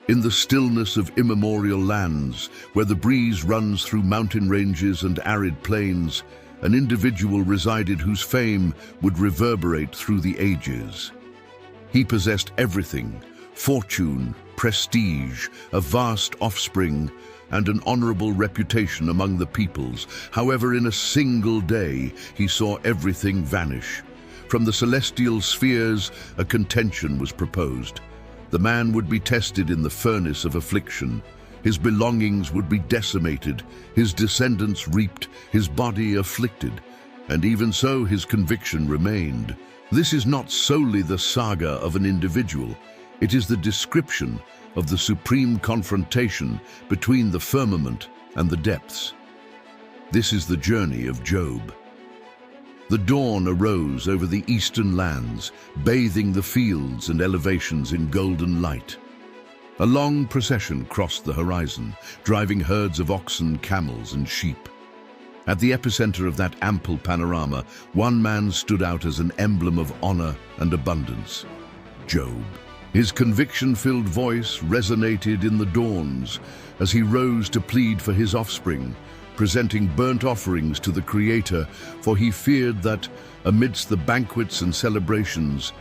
In the stillness of immemorial lands, where the breeze runs through mountain ranges and arid plains, an individual resided whose fame would reverberate through the ages. He possessed everything: fortune, prestige, a vast offspring, and an honorable reputation among the peoples. However, in a single day, he saw everything vanish. From the celestial spheres, a contention was proposed. The man would be tested in the furnace of affliction. His belongings would be decimated, his descendants reaped, his body afflicted. And even so, his conviction remained. This is not solely the saga of an individual. It is the description of the supreme confrontation between the firmament and the depths. This is the journey of Job. The dawn arose over the eastern lands, bathing the fields and elevations in golden light. A long procession crossed the horizon, driving herds of oxen, camels, and sheep. At the epicenter of that ample panorama, one man stood out as an emblem of honor and abundance: Job. His conviction-filled voice resonated in the dawns as he rose to plead for his offspring, presenting burnt offerings to the Creator, for he feared that, amidst the banquets and celebrations,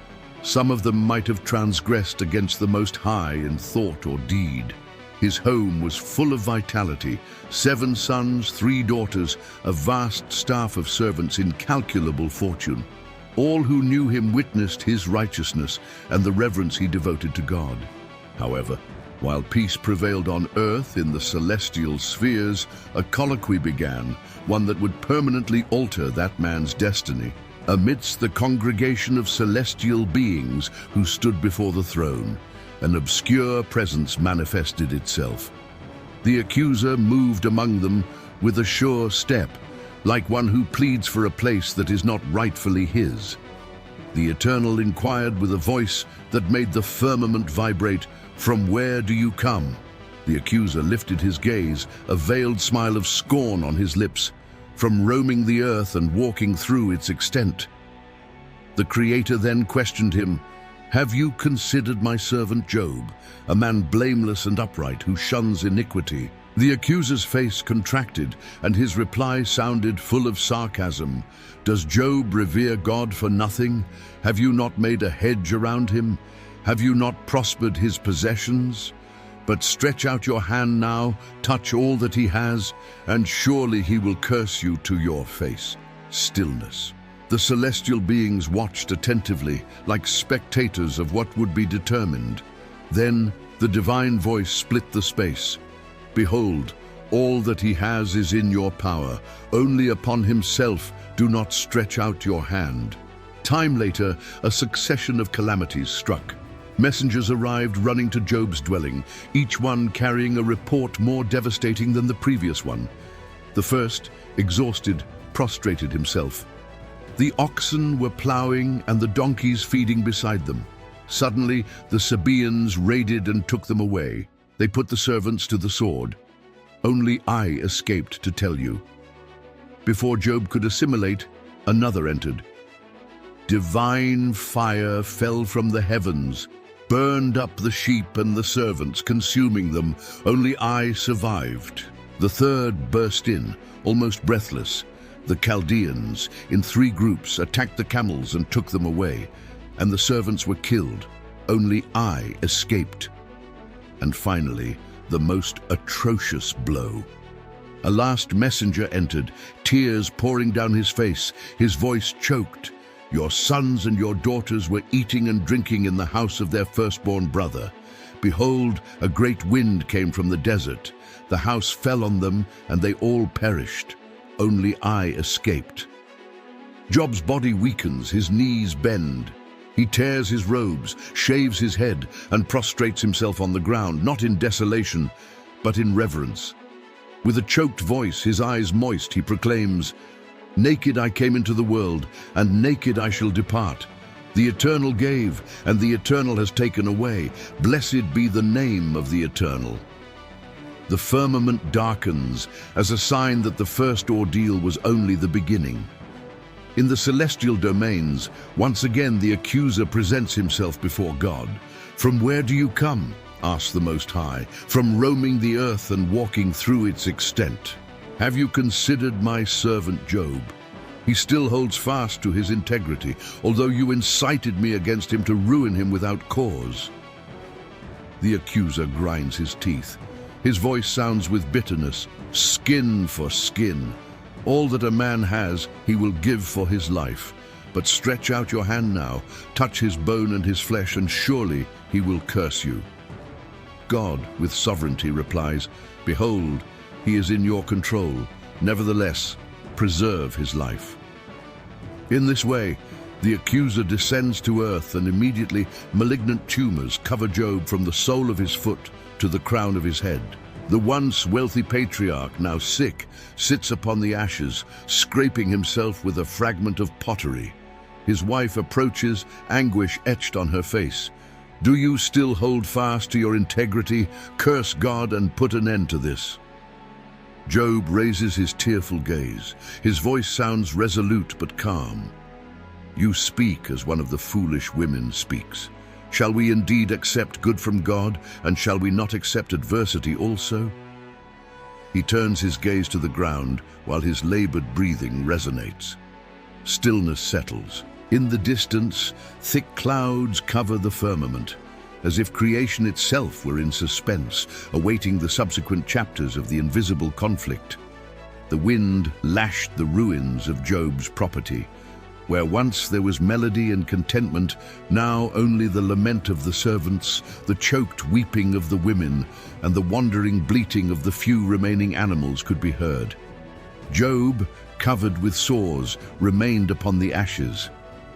some of them might have transgressed against the Most High in thought or deed. His home was full of vitality: 7 sons, 3 daughters, a vast staff of servants, incalculable fortune. All who knew him witnessed his righteousness and the reverence he devoted to God. However, while peace prevailed on earth in the celestial spheres, a colloquy began, one that would permanently alter that man's destiny. Amidst the congregation of celestial beings who stood before the throne, an obscure presence manifested itself. The accuser moved among them with a sure step, like one who pleads for a place that is not rightfully his. The Eternal inquired with a voice that made the firmament vibrate, "From where do you come?" The accuser lifted his gaze, a veiled smile of scorn on his lips. "From roaming the earth and walking through its extent." The Creator then questioned him, "Have you considered my servant Job, a man blameless and upright who shuns iniquity?" The accuser's face contracted, and his reply sounded full of sarcasm. "Does Job revere God for nothing? Have you not made a hedge around him? Have you not prospered his possessions? But stretch out your hand now, touch all that he has, and surely he will curse you to your face." Stillness. The celestial beings watched attentively, like spectators of what would be determined. Then the divine voice split the space. "Behold, all that he has is in your power. Only upon himself do not stretch out your hand." Time later, a succession of calamities struck. Messengers arrived running to Job's dwelling, each one carrying a report more devastating than the previous one. The first, exhausted, prostrated himself. The oxen were plowing and the donkeys feeding beside them. Suddenly, the Sabaeans raided and took them away. They put the servants to the sword. Only I escaped to tell you. Before Job could assimilate, another entered. Divine fire fell from the heavens, burned up the sheep and the servants, consuming them. Only I survived. The third burst in, almost breathless. The Chaldeans, in 3 groups, attacked the camels and took them away, and the servants were killed. Only I escaped. And finally, the most atrocious blow. A last messenger entered, tears pouring down his face, his voice choked. "Your sons and your daughters were eating and drinking in the house of their firstborn brother. Behold, a great wind came from the desert. The house fell on them, and they all perished. Only I escaped." Job's body weakens, his knees bend. He tears his robes, shaves his head, and prostrates himself on the ground, not in desolation, but in reverence. With a choked voice, his eyes moist, he proclaims, "Naked I came into the world, and naked I shall depart. The Eternal gave, and the Eternal has taken away. Blessed be the name of the Eternal." The firmament darkens as a sign that the first ordeal was only the beginning. In the celestial domains, once again the accuser presents himself before God. "From where do you come?" asked the Most High, from roaming the earth and walking through its extent? Have you considered my servant Job? He still holds fast to his integrity, although you incited me against him to ruin him without cause. The accuser grinds his teeth. His voice sounds with bitterness, skin for skin. All that a man has, he will give for his life. But stretch out your hand now, touch his bone and his flesh, and surely he will curse you. God, with sovereignty, replies, behold, he is in your control. Nevertheless, preserve his life. In this way, the accuser descends to earth, and immediately malignant tumors cover Job from the sole of his foot to the crown of his head. The once wealthy patriarch, now sick, sits upon the ashes, scraping himself with a fragment of pottery. His wife approaches, anguish etched on her face. Do you still hold fast to your integrity? Curse God and put an end to this. Job raises his tearful gaze. His voice sounds resolute but calm. You speak as one of the foolish women speaks. Shall we indeed accept good from God, and shall we not accept adversity also? He turns his gaze to the ground while his labored breathing resonates. Stillness settles. In the distance, thick clouds cover the firmament, as if creation itself were in suspense, awaiting the subsequent chapters of the invisible conflict. The wind lashed the ruins of Job's property. Where once there was melody and contentment, now only the lament of the servants, the choked weeping of the women, and the wandering bleating of the few remaining animals could be heard. Job, covered with sores, remained upon the ashes.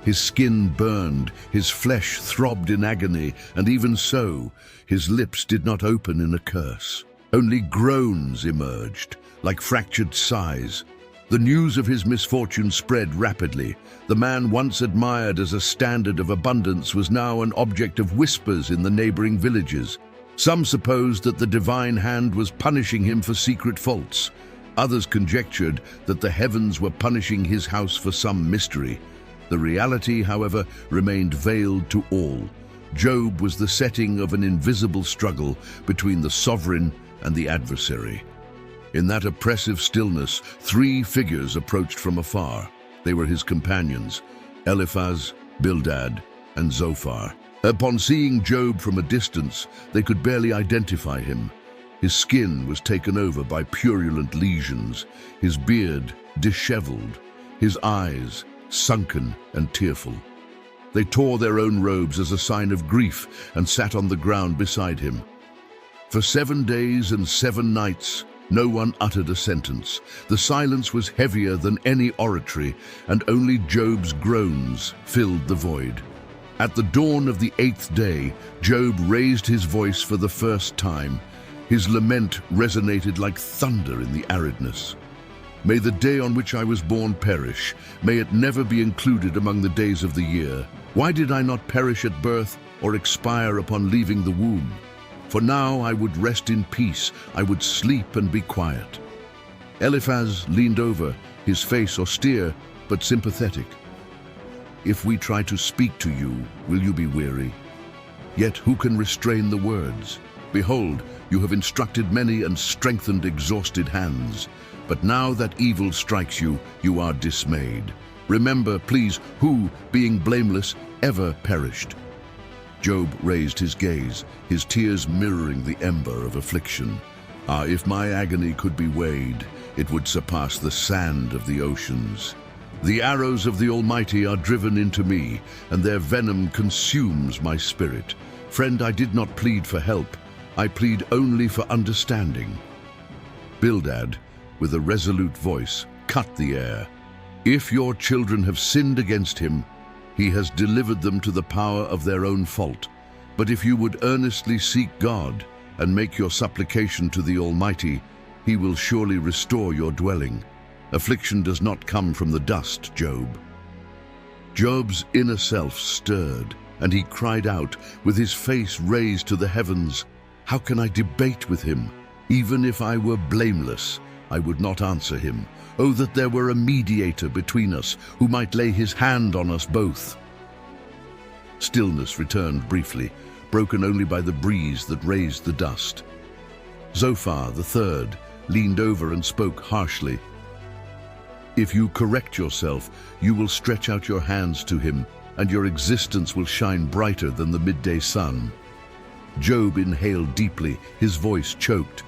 His skin burned, his flesh throbbed in agony, and even so, his lips did not open in a curse. Only groans emerged, like fractured sighs. The news of his misfortune spread rapidly. The man once admired as a standard of abundance was now an object of whispers in the neighboring villages. Some supposed that the divine hand was punishing him for secret faults. Others conjectured that the heavens were punishing his house for some mystery. The reality, however, remained veiled to all. Job was the setting of an invisible struggle between the sovereign and the adversary. In that oppressive stillness, three figures approached from afar. They were his companions, Eliphaz, Bildad, and Zophar. Upon seeing Job from a distance, they could barely identify him. His skin was taken over by purulent lesions, his beard disheveled, his eyes sunken and tearful. They tore their own robes as a sign of grief and sat on the ground beside him. For 7 days and 7 nights, no one uttered a sentence. The silence was heavier than any oratory, and only Job's groans filled the void. At the dawn of the 8th day, Job raised his voice for the first time. His lament resonated like thunder in the aridness. May the day on which I was born perish. May it never be included among the days of the year. Why did I not perish at birth or expire upon leaving the womb? For now I would rest in peace. I would sleep and be quiet. Eliphaz leaned over, his face austere but sympathetic. If we try to speak to you, will you be weary? Yet who can restrain the words? Behold, you have instructed many and strengthened exhausted hands. But now that evil strikes you, you are dismayed. Remember, please, who, being blameless, ever perished. Job raised his gaze, his tears mirroring the ember of affliction. Ah, if my agony could be weighed, it would surpass the sand of the oceans. The arrows of the Almighty are driven into me, and their venom consumes my spirit. Friend, I did not plead for help. I plead only for understanding. Bildad, with a resolute voice, cut the air. If your children have sinned against him, he has delivered them to the power of their own fault. But if you would earnestly seek God and make your supplication to the Almighty, he will surely restore your dwelling. Affliction does not come from the dust, Job. Job's inner self stirred, and he cried out, with his face raised to the heavens, "How can I debate with him? Even if I were blameless, I would not answer him. Oh, that there were a mediator between us, who might lay his hand on us both." Stillness returned briefly, broken only by the breeze that raised the dust. Zophar, the third, leaned over and spoke harshly. "If you correct yourself, you will stretch out your hands to him, and your existence will shine brighter than the midday sun." Job inhaled deeply, his voice choked.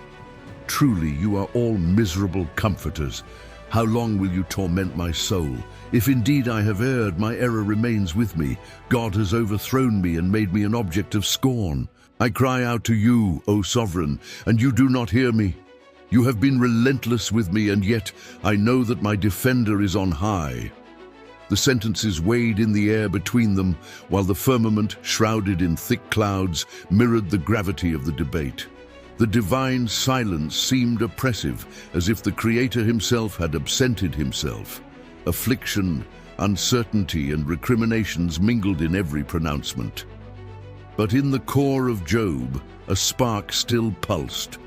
"Truly, you are all miserable comforters. How long will you torment my soul? If indeed I have erred, my error remains with me. God has overthrown me and made me an object of scorn. I cry out to you, O Sovereign, and you do not hear me. You have been relentless with me, and yet I know that my defender is on high." The sentences weighed in the air between them, while the firmament, shrouded in thick clouds, mirrored the gravity of the debate. The divine silence seemed oppressive, as if the Creator himself had absented himself. Affliction, uncertainty, and recriminations mingled in every pronouncement. But in the core of Job, a spark still pulsed.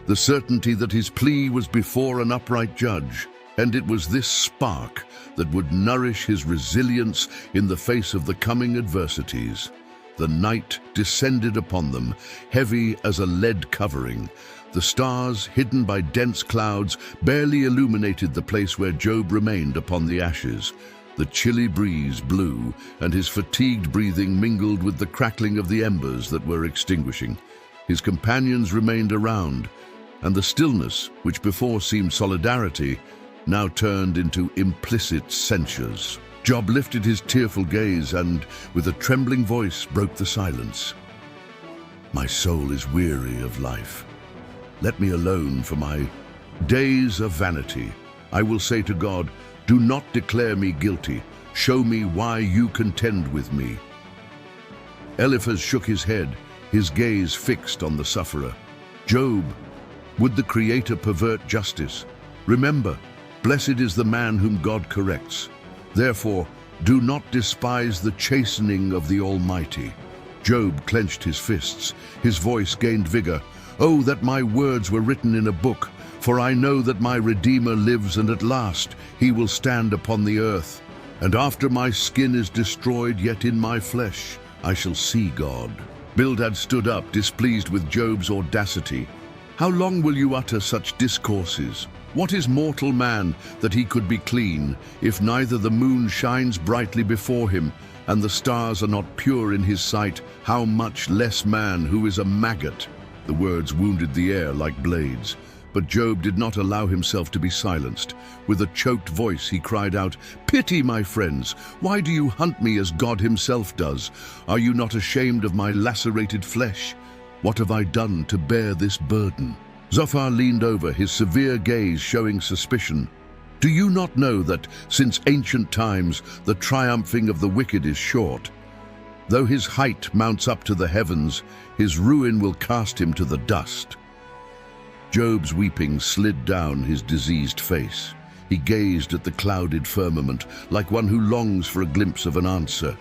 The certainty that his plea was before an upright judge, and it was this spark that would nourish his resilience in the face of the coming adversities. The night descended upon them, heavy as a lead covering. The stars, hidden by dense clouds, barely illuminated the place where Job remained upon the ashes. The chilly breeze blew, and his fatigued breathing mingled with the crackling of the embers that were extinguishing. His companions remained around, and the stillness, which before seemed solidarity, now turned into implicit censures. Job lifted his tearful gaze and, with a trembling voice, broke the silence. "My soul is weary of life. Let me alone, for my days of vanity. I will say to God, do not declare me guilty. Show me why you contend with me." Eliphaz shook his head, his gaze fixed on the sufferer. "Job, would the Creator pervert justice? Remember, blessed is the man whom God corrects. Therefore, do not despise the chastening of the Almighty." Job clenched his fists. His voice gained vigor. "Oh, that my words were written in a book, for I know that my Redeemer lives, and at last he will stand upon the earth. And after my skin is destroyed, yet in my flesh I shall see God." Bildad stood up, displeased with Job's audacity. "How long will you utter such discourses? What is mortal man that he could be clean, if neither the moon shines brightly before him, and the stars are not pure in his sight? How much less man who is a maggot?" The words wounded the air like blades. But Job did not allow himself to be silenced. With a choked voice he cried out, "Pity, my friends! Why do you hunt me as God himself does? Are you not ashamed of my lacerated flesh? What have I done to bear this burden?" Zophar leaned over, his severe gaze showing suspicion. "Do you not know that, since ancient times, the triumphing of the wicked is short? Though his height mounts up to the heavens, his ruin will cast him to the dust." Job's weeping slid down his diseased face. He gazed at the clouded firmament, like one who longs for a glimpse of an answer.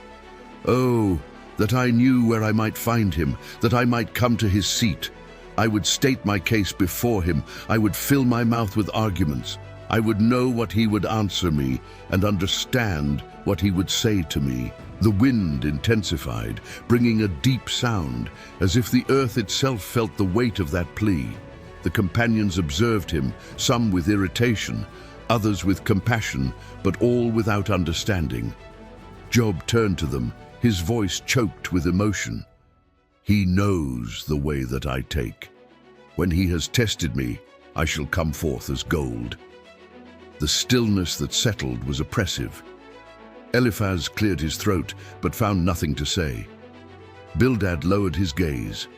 "Oh, that I knew where I might find him, that I might come to his seat. I would state my case before him. I would fill my mouth with arguments. I would know what he would answer me and understand what he would say to me." The wind intensified, bringing a deep sound, as if the earth itself felt the weight of that plea. The companions observed him, some with irritation, others with compassion, but all without understanding. Job turned to them, his voice choked with emotion. "He knows the way that I take. When he has tested me, I shall come forth as gold." The stillness that settled was oppressive. Eliphaz cleared his throat, but found nothing to say. Bildad lowered his gaze.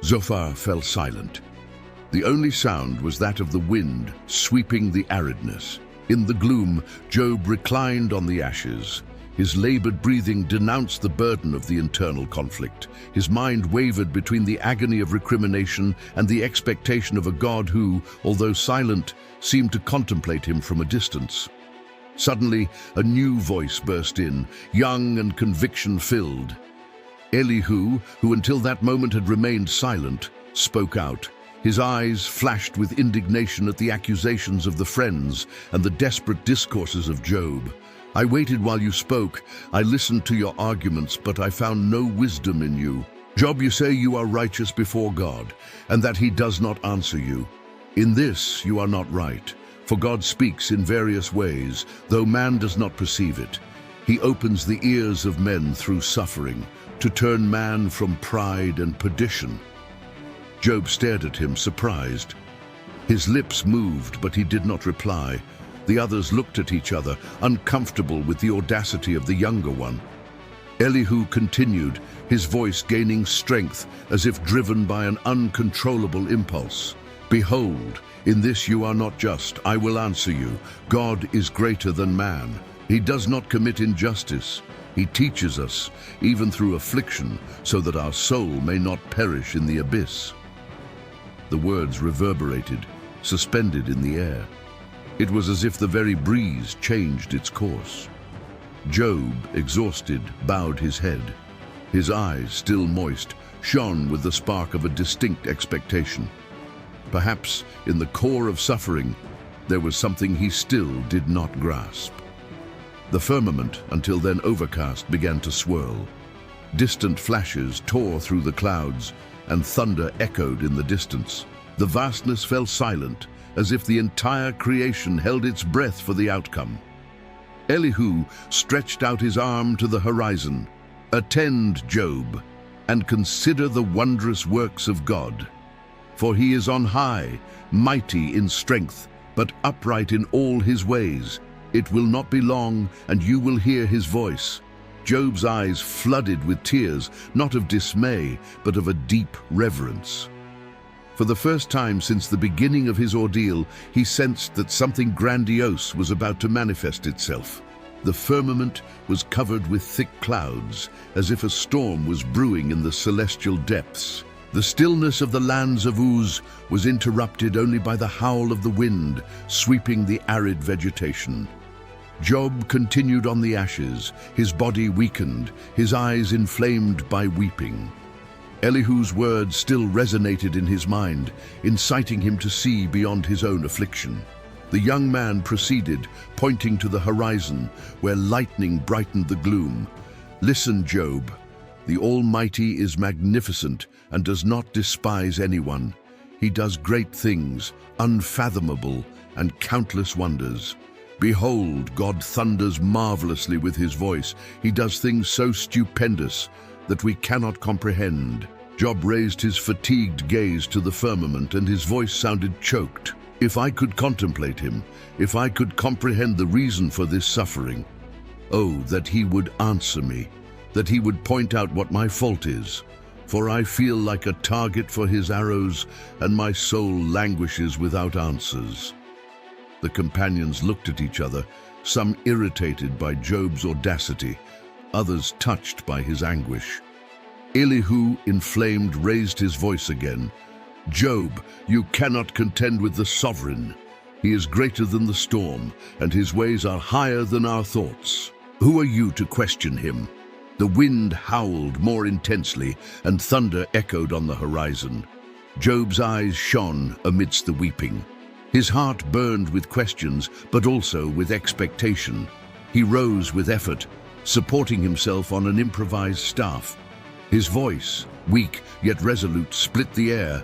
Zophar fell silent. The only sound was that of the wind sweeping the aridness. In the gloom, Job reclined on the ashes. His labored breathing denounced the burden of the internal conflict. His mind wavered between the agony of recrimination and the expectation of a God who, although silent, seemed to contemplate him from a distance. Suddenly, a new voice burst in, young and conviction-filled. Elihu, who until that moment had remained silent, spoke out. His eyes flashed with indignation at the accusations of the friends and the desperate discourses of Job. "I waited while you spoke. I listened to your arguments, but I found no wisdom in you. Job, you say you are righteous before God, and that he does not answer you. In this you are not right, for God speaks in various ways, though man does not perceive it. He opens the ears of men through suffering, to turn man from pride and perdition. Job stared at him, surprised. His lips moved, but he did not reply. The others looked at each other, uncomfortable with the audacity of the younger one. Elihu continued, his voice gaining strength as if driven by an uncontrollable impulse. Behold, in this you are not just. I will answer you. God is greater than man. He does not commit injustice. He teaches us, even through affliction, so that our soul may not perish in the abyss. The words reverberated, suspended in the air. It was as if the very breeze changed its course. Job, exhausted, bowed his head. His eyes, still moist, shone with the spark of a distinct expectation. Perhaps, in the core of suffering, there was something he still did not grasp. The firmament, until then overcast, began to swirl. Distant flashes tore through the clouds, and thunder echoed in the distance. The vastness fell silent, as if the entire creation held its breath for the outcome. Elihu stretched out his arm to the horizon. Attend, Job, and consider the wondrous works of God. For he is on high, mighty in strength, but upright in all his ways. It will not be long, and you will hear his voice. Job's eyes flooded with tears, not of dismay, but of a deep reverence. For the first time since the beginning of his ordeal, he sensed that something grandiose was about to manifest itself. The firmament was covered with thick clouds, as if a storm was brewing in the celestial depths. The stillness of the lands of Uz was interrupted only by the howl of the wind, sweeping the arid vegetation. Job continued on the ashes, his body weakened, his eyes inflamed by weeping. Elihu's words still resonated in his mind, inciting him to see beyond his own affliction. The young man proceeded, pointing to the horizon, where lightning brightened the gloom. Listen, Job. The Almighty is magnificent and does not despise anyone. He does great things, unfathomable, and countless wonders. Behold, God thunders marvelously with his voice. He does things so stupendous that we cannot comprehend. Job raised his fatigued gaze to the firmament, and his voice sounded choked. If I could contemplate him, if I could comprehend the reason for this suffering, oh, that he would answer me, that he would point out what my fault is. For I feel like a target for his arrows, and my soul languishes without answers. The companions looked at each other, some irritated by Job's audacity, others touched by his anguish. Elihu, inflamed, raised his voice again. Job, you cannot contend with the sovereign. He is greater than the storm, and his ways are higher than our thoughts. Who are you to question him? The wind howled more intensely, and thunder echoed on the horizon. Job's eyes shone amidst the weeping. His heart burned with questions, but also with expectation. He rose with effort, supporting himself on an improvised staff. His voice, weak yet resolute, split the air.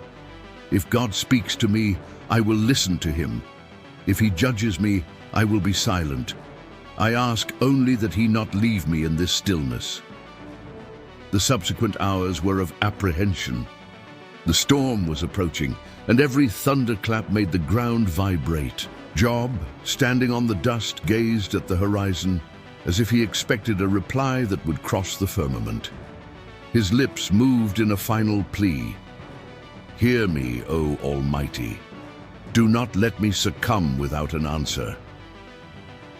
If God speaks to me, I will listen to him. If he judges me, I will be silent. I ask only that he not leave me in this stillness. The subsequent hours were of apprehension. The storm was approaching, and every thunderclap made the ground vibrate. Job, standing on the dust, gazed at the horizon, as if he expected a reply that would cross the firmament. His lips moved in a final plea. Hear me, O Almighty. Do not let me succumb without an answer.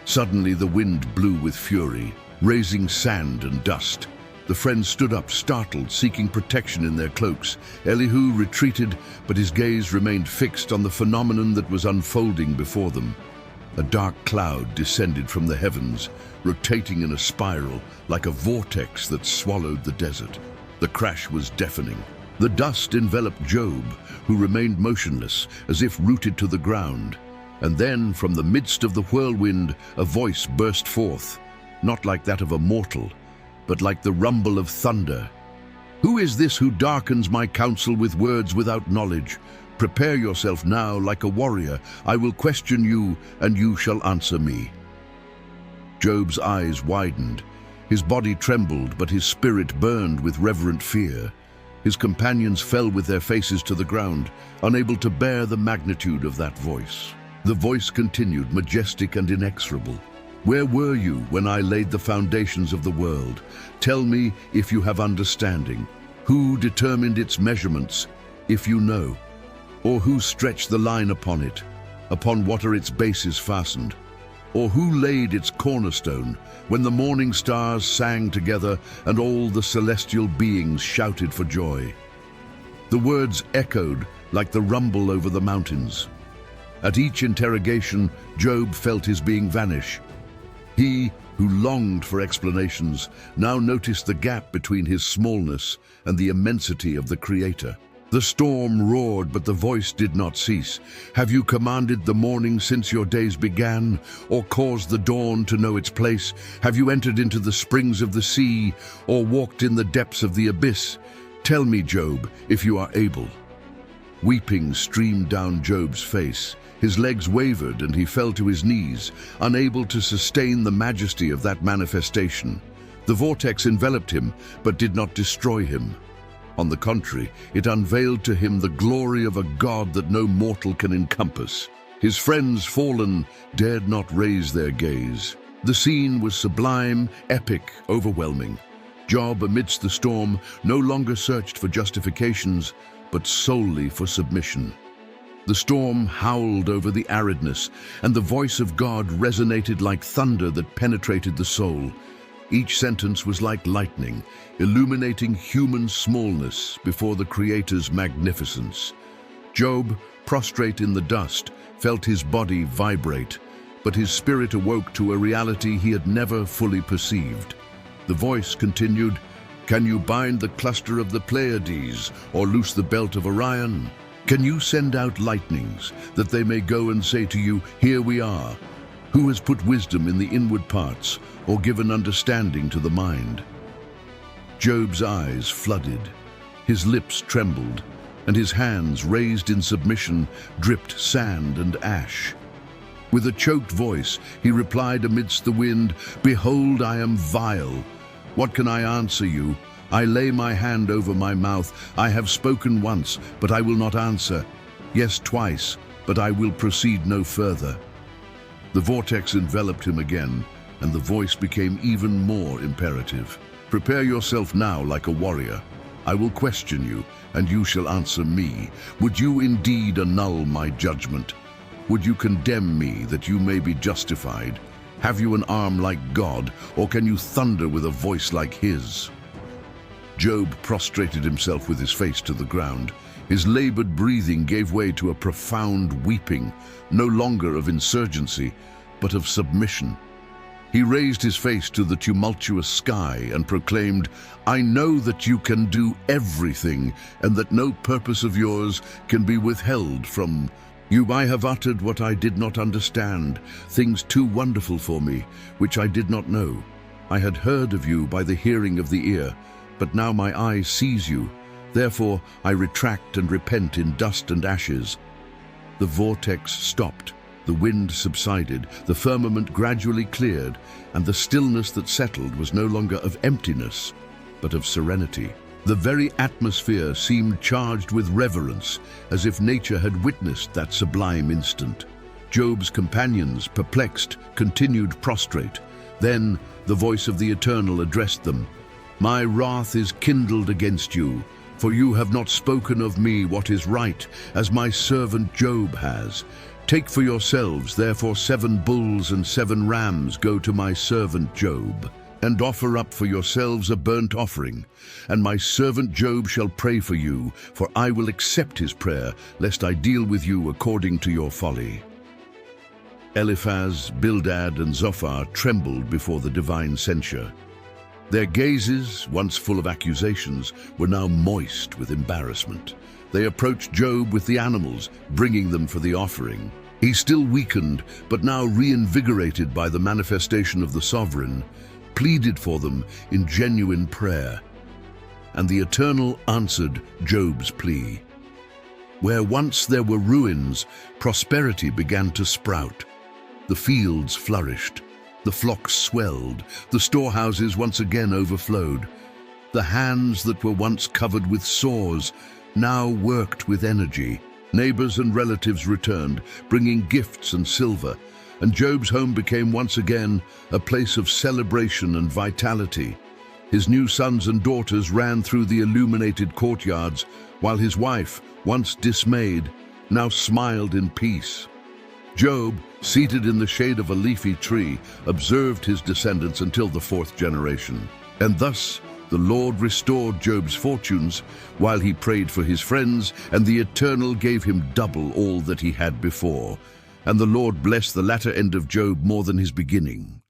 Suddenly the wind blew with fury, raising sand and dust. The friends stood up, startled, seeking protection in their cloaks. Elihu retreated, but his gaze remained fixed on the phenomenon that was unfolding before them. A dark cloud descended from the heavens, rotating in a spiral like a vortex that swallowed the desert. The crash was deafening. The dust enveloped Job, who remained motionless, as if rooted to the ground. And then, from the midst of the whirlwind, a voice burst forth, not like that of a mortal, but like the rumble of thunder. Who is this who darkens my counsel with words without knowledge? Prepare yourself now like a warrior. I will question you, and you shall answer me." Job's eyes widened. His body trembled, but his spirit burned with reverent fear. His companions fell with their faces to the ground, unable to bear the magnitude of that voice. The voice continued, majestic and inexorable. "Where were you when I laid the foundations of the world? Tell me if you have understanding. Who determined its measurements, if you know? Or who stretched the line upon it? Upon what are its bases fastened? Or who laid its cornerstone, when the morning stars sang together and all the celestial beings shouted for joy?" The words echoed like the rumble over the mountains. At each interrogation, Job felt his being vanish. He, who longed for explanations, now noticed the gap between his smallness and the immensity of the Creator. The storm roared, but the voice did not cease. "Have you commanded the morning since your days began, or caused the dawn to know its place? Have you entered into the springs of the sea, or walked in the depths of the abyss? Tell me, Job, if you are able." Weeping streamed down Job's face. His legs wavered and he fell to his knees, unable to sustain the majesty of that manifestation. The vortex enveloped him, but did not destroy him. On the contrary, it unveiled to him the glory of a God that no mortal can encompass. His friends, fallen, dared not raise their gaze. The scene was sublime, epic, overwhelming. Job, amidst the storm, no longer searched for justifications, but solely for submission. The storm howled over the aridness, and the voice of God resonated like thunder that penetrated the soul. Each sentence was like lightning, illuminating human smallness before the Creator's magnificence. Job, prostrate in the dust, felt his body vibrate, but his spirit awoke to a reality he had never fully perceived. The voice continued, "Can you bind the cluster of the Pleiades, or loose the belt of Orion? Can you send out lightnings, that they may go and say to you, 'Here we are'? Who has put wisdom in the inward parts, or given understanding to the mind?" Job's eyes flooded, his lips trembled, and his hands, raised in submission, dripped sand and ash. With a choked voice, he replied amidst the wind, "Behold, I am vile. What can I answer you? I lay my hand over my mouth. I have spoken once, but I will not answer. Yes, twice, but I will proceed no further." The vortex enveloped him again, and the voice became even more imperative. "Prepare yourself now like a warrior. I will question you, and you shall answer me. Would you indeed annul my judgment? Would you condemn me that you may be justified? Have you an arm like God, or can you thunder with a voice like his?" Job prostrated himself with his face to the ground. His labored breathing gave way to a profound weeping, no longer of insurgency, but of submission. He raised his face to the tumultuous sky and proclaimed, "I know that you can do everything, and that no purpose of yours can be withheld from you. I have uttered what I did not understand, things too wonderful for me, which I did not know. I had heard of you by the hearing of the ear, but now my eye sees you. Therefore I retract and repent in dust and ashes." The vortex stopped, the wind subsided, the firmament gradually cleared, and the stillness that settled was no longer of emptiness, but of serenity. The very atmosphere seemed charged with reverence, as if nature had witnessed that sublime instant. Job's companions, perplexed, continued prostrate. Then the voice of the Eternal addressed them. "My wrath is kindled against you, for you have not spoken of me what is right, as my servant Job has. Take for yourselves, therefore, 7 bulls and 7 rams go to my servant Job, and offer up for yourselves a burnt offering. And my servant Job shall pray for you, for I will accept his prayer, lest I deal with you according to your folly." Eliphaz, Bildad, and Zophar trembled before the divine censure. Their gazes, once full of accusations, were now moist with embarrassment. They approached Job with the animals, bringing them for the offering. He, still weakened, but now reinvigorated by the manifestation of the sovereign, pleaded for them in genuine prayer. and the Eternal answered Job's plea. Where once there were ruins, prosperity began to sprout. The fields flourished, the flocks swelled, the storehouses once again overflowed. The hands that were once covered with sores now worked with energy. Neighbors and relatives returned, bringing gifts and silver, and Job's home became once again a place of celebration and vitality. His new sons and daughters ran through the illuminated courtyards, while his wife, once dismayed, now smiled in peace. Job, seated in the shade of a leafy tree, observed his descendants until the fourth generation. And thus the Lord restored Job's fortunes while he prayed for his friends, and the Eternal gave him double all that he had before. And the Lord blessed the latter end of Job more than his beginning.